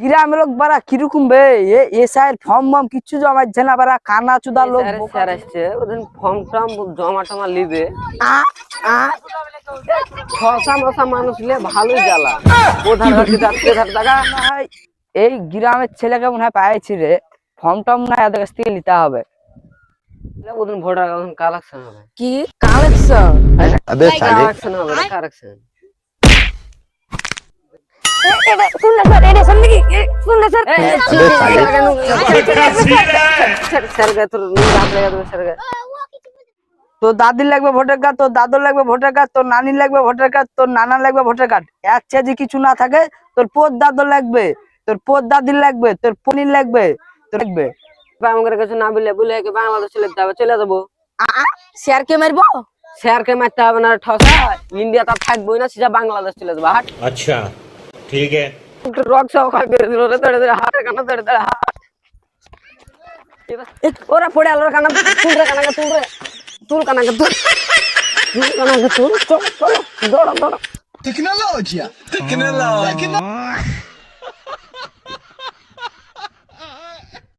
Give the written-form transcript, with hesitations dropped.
গ্রামের লোক বারা কিরকম বে এ সাইড ফর্ম মম কিচ্ছু জমাচ্ছে না বারা কানা চুদা লোক স্যার আসছে ওদিন ফর্ম টর্ম জমা টমা লিবে ছসা মশা মানুষ লে ভালোই জ্বালা ওধার হাতে যাচ্ছে ধার টাকা এই গ্রামের ছেলেকে মনে হয় পাইছি রে ফর্ম টম না এদের কাছ থেকে নিতে হবে ওদিন ভোটার কালেকশন হবে কি কালেকশন কালেকশন হবে কালেকশন তোর দাদির লাগবে ভোটার কার্ড, তোর দাদুর লাগবে ভোটার কার্ড, তোর নানির লাগবে ভোটার কার্ড, তোর নানার লাগবে ভোটার কার্ড। এক যে কিছু না থাকে তোর পোত দাদুর লাগবে, তোর পোত দাদির লাগবে, তোর পনির লাগবে, তোর লাগবে। আমাদের কাছে না বলে বলে বাংলাদেশ চলে যেতে হবে, চলে যাবো। শেয়ারকে মারবো, শেয়ারকে মারতে হবে না, ঠসা ইন্ডিয়া তার থাকবোই না, সিধা বাংলাদেশ চলে যাবো। হাট अच्छा ठीक है রক সহ খাই বেড়ে দিল রে, ধরে ধরে হাটের কানা ধরে ধরে হাট ওরা পড়ে আলোর কানা তুল রে, কানাকে তুল রে, তুল কানাকে তুল, তুল কানাকে তুল, চলো চলো দৌড়ো দৌড়ো। Tecnologia!